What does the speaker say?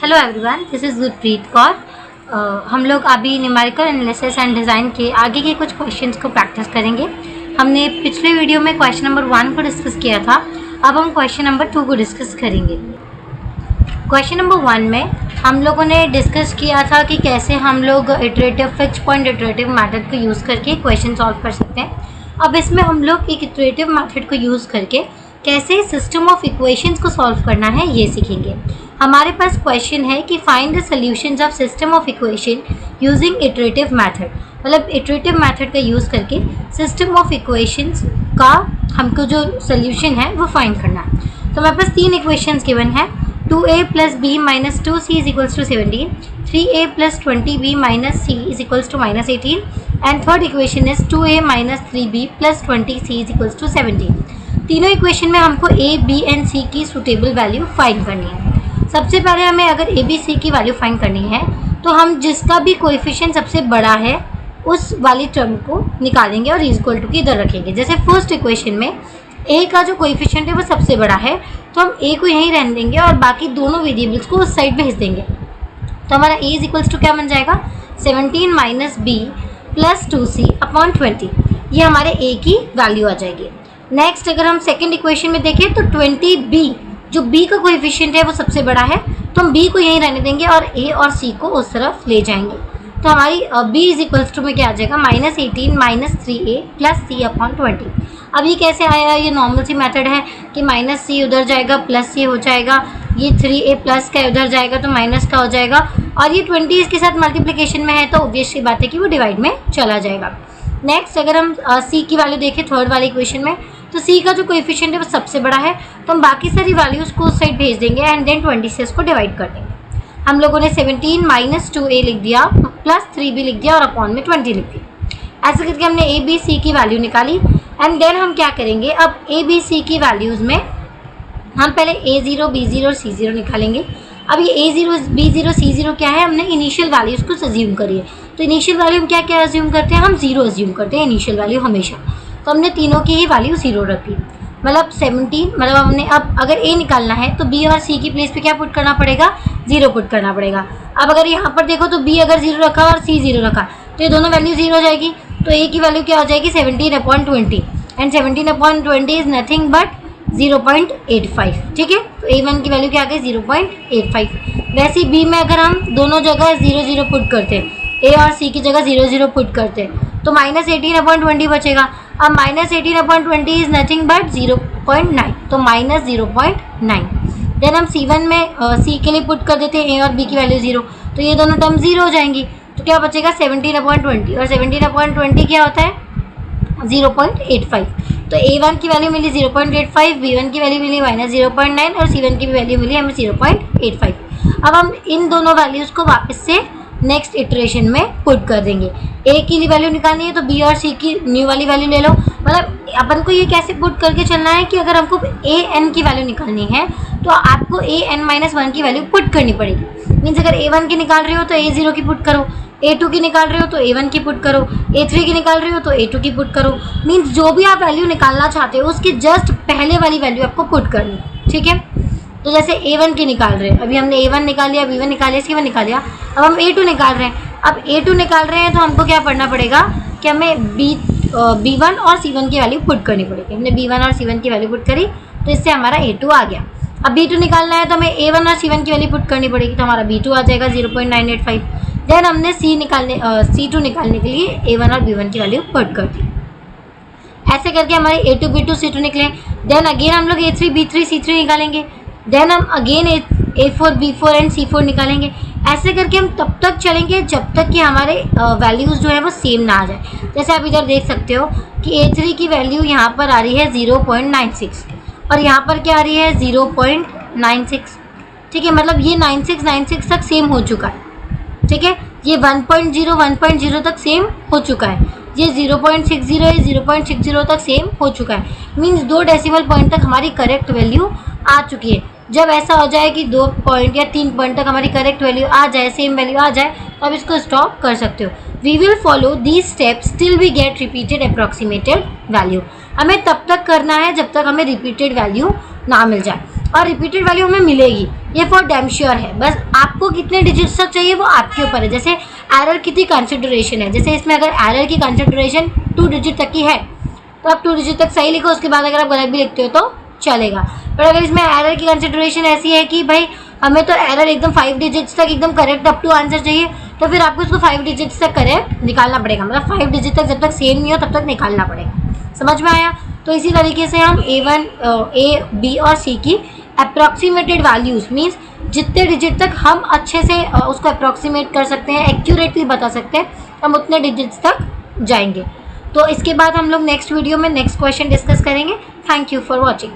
Hello everyone, this is Gurpreet Kaur. हम लोग अभी न्यूमेरिकल एनालिसिस एंड डिज़ाइन के आगे के कुछ क्वेश्चंस को प्रैक्टिस करेंगे। हमने पिछले वीडियो में क्वेश्चन नंबर 1 को डिस्कस किया था। अब हम क्वेश्चन नंबर 2 को डिस्कस करेंगे। क्वेश्चन नंबर 1 में हम लोगों ने डिस्कस किया था कि कैसे हम लोग iterative fixed point iterative method को यूज़ करके क्वेश्चन सॉल्व कर सकते हैं। अब इसमें हम लोग एक इटरेटिव मेथड को यूज़ करके कैसे सिस्टम ऑफ इक्वेशंस को सॉल्व करना है ये सीखेंगे। हमारे पास क्वेश्चन है कि find the solutions of system of equation using iterative method, मतलब इटरेटिव मेथड का यूज़ करके सिस्टम ऑफ इक्वेशंस का हमको जो सॉल्यूशन है वो फाइंड करना है। तो हमारे पास 3 इक्वेशंस गिवन है। 2a + b - 2c = 17, 3a + 20b - c = -18 and third equation is 2a - 3b + 20c = 17। तीनों इक्वेशन में हमको a, b एंड c की सूटेबल वैल्यू फाइंड करनी है। सबसे पहले हमें अगर a, b, c की वैल्यू फाइंड करनी है तो हम जिसका भी कोएफिशिएंट सबसे बड़ा है उस वाली टर्म को निकालेंगे और इक्वल टू की इधर रखेंगे। जैसे फर्स्ट इक्वेशन में a का जो कोएफिशिएंट है वो सबसे बड़ा है तो हम a को यहीं रहने देंगे और बाकी दोनों वेरिएबल्स को उस साइड भेज देंगे। तो हमारा a = क्या बन जाएगा, 17 - b + 2c/20। ये हमारे a की वैल्यू आ जाएगी। नेक्स्ट अगर हम सेकेंड इक्वेशन में देखें तो 20b, जो b का कोएफिशिएंट है वो सबसे बड़ा है तो हम b को यहीं रहने देंगे और a और c को उस तरफ ले जाएंगे। तो हमारी b = में क्या आ जाएगा, -18 - 3a + c/20। अब ये कैसे आया, ये नॉर्मल सी मेथड है कि -c उधर जाएगा प्लस c हो जाएगा, ये 3a प्लस का उधर जाएगा तो माइनस का हो जाएगा और ये 20 इसके साथ मल्टीप्लिकेशन में है तो ऑब्वियस सी बात है कि वो डिवाइड में चला जाएगा। नेक्स्ट अगर हम c की वैल्यू देखें थर्ड वाले इक्वेशन में तो c का जो कोएफिशिएंट है वो सबसे बड़ा है तो हम बाकी सारी वैल्यूज़ को उस साइड भेज देंगे एंड देन 20 से इसको डिवाइड कर देंगे। हम लोगों ने 17 - 2a लिख दिया प्लस 3b लिख दिया और अपॉन में 20 लिख दिया। ऐसे करके हमने a, b, c की वैल्यू निकाली एंड देन हम क्या करेंगे, अब a, b, c की वैल्यूज़ में हम पहले a0, b0 और c0 निकालेंगे। अब ये a0, b0, c0 क्या है, हमने इनिशियल वैल्यूज़ को अज्यूम करी है। तो इनिशियल वैल्यू हम क्या क्या अज्यूम करते हैं, हम 0 अज्यूम करते हैं इनिशियल वैल्यू हमेशा। तो हमने तीनों की ही वैल्यू 0 रखी, मतलब 17, मतलब हमने अब अगर a निकालना है तो b और c की प्लेस पे क्या पुट करना पड़ेगा, 0 पुट करना पड़ेगा। अब अगर यहाँ पर देखो तो b अगर 0 रखा और c 0 रखा तो ये दोनों वैल्यू 0 हो जाएगी। तो a की वैल्यू क्या हो जाएगी, 17/20 एंड 17/20 इज़ नथिंग बट 0.85। ठीक है, तो a1 की वैल्यू क्या आ गई, 0.85। वैसे b में अगर हम दोनों जगह 0 पुट करते हैं, a और c की जगह 0 पुट करते हैं तो -18/20 बचेगा। अब -18/20 इज़ नथिंग बट 0.9, तो -0.9। देन हम c1 में c के लिए पुट कर देते हैं a और b की वैल्यू 0, तो ये दोनों टर्म 0 हो जाएंगी। तो क्या बचेगा, 17/20 और 17/20 क्या होता है, 0.85। तो a1 की वैल्यू मिली 0.85, b1 की वैल्यू मिली -0.9 और c1 की भी वैल्यू मिली हमें 0.85। अब हम इन दोनों वैल्यूज़ को वापस से नेक्स्ट इटरेशन में पुट कर देंगे। a की वैल्यू निकालनी है तो b और c की न्यू वाली वैल्यू ले लो। मतलब अपन को ये कैसे पुट करके चलना है कि अगर हमको an की वैल्यू निकालनी है तो आपको an-1 की वैल्यू पुट करनी पड़ेगी। मीन्स अगर a1 की निकाल रहे हो तो a0 की पुट करो, a2 की निकाल रहे हो तो a1 की पुट करो, a3 की निकाल रहे हो तो a2 की पुट करो। मीन्स जो भी आप वैल्यू निकालना चाहते हो उसकी जस्ट पहले वाली वैल्यू आपको पुट करनी, ठीक है। तो जैसे a1 की निकाल रहे हैं, अभी हमने a1 निकाल लिया, b1 निकाल लिया, c1 निकाल लिया। अब हम a2 निकाल रहे हैं। अब a2 निकाल रहे हैं तो हमको क्या पढ़ना पड़ेगा कि हमें b1 और c1 की वैल्यू पुट करनी पड़ेगी। हमने b1 और c1 की वैल्यू पुट करी तो इससे हमारा a2 आ गया। अब b2 निकालना है तो हमें a1 और c1 की वैल्यू पुट करनी पड़ेगी, तो हमारा b2 आ जाएगा 0.985। देन हमने c2 निकालने के लिए a1 और b1 की वैल्यू पुट कर दी। ऐसे करके हमारे a2, b2, c2 निकले। देन अगेन हम लोग a3, b3, c3 निकालेंगे। देन हम again a4, b4 and c4 निकालेंगे। ऐसे करके हम तब तक चलेंगे जब तक कि हमारे वैल्यूज़ जो है वो सेम ना आ जाए। जैसे आप इधर देख सकते हो कि a3 की वैल्यू यहाँ पर आ रही है 0.96 और यहाँ पर क्या आ रही है 0.96। ठीक है, मतलब ये 96 तक सेम हो चुका है। ठीक है, ये 1.0 तक सेम हो चुका है, ये 0.60 है, 0.60 तक सेम हो चुका है। मीन्स 2 डेसिमल पॉइंट तक हमारी करेक्ट वैल्यू आ चुकी है। जब ऐसा हो जाए कि 2 पॉइंट या 3 पॉइंट तक हमारी करेक्ट वैल्यू आ जाए, सेम वैल्यू आ जाए, तो आप इसको स्टॉप कर सकते हो। We will follow these steps till we get repeated approximated value. हमें तब तक करना है जब तक हमें रिपीटेड वैल्यू ना मिल जाए। और रिपीटेड वैल्यू हमें मिलेगी, ये फॉर डैम श्योर है। बस आपको कितने डिजिट्स तक चाहिए वो आपके ऊपर है। जैसे एरर कितनी कंसिडरेशन है, जैसे इसमें अगर एरर की कंसिडरेशन 2 डिजिट तक की है तो आप 2 डिजिट तक सही लिखो, उसके बाद अगर आप गलत भी लिखते हो तो चलेगा। पर अगर इसमें एरर की कंसिडरेशन ऐसी है कि भाई हमें तो एरर एकदम 5 डिजिट्स तक एकदम करेक्ट अप टू आंसर चाहिए, तो फिर आपको इसको 5 डिजिट्स तक करेक्ट निकालना पड़ेगा। मतलब 5 डिजिट तक जब तक सेम नहीं हो तब तक निकालना पड़ेगा। समझ में आया? तो इसी तरीके से हम A1, A, B और C की अप्रॉक्सीमेटेड वैल्यूज़ मीन्स जितने डिजिट तक हम अच्छे से उसको अप्रॉक्सीमेट कर सकते हैं, एक्यूरेटली बता सकते हैं, हम उतने डिजिट्स तक जाएंगे। तो इसके बाद हम लोग नेक्स्ट वीडियो में नेक्स्ट क्वेश्चन डिस्कस करेंगे। Thank you for watching.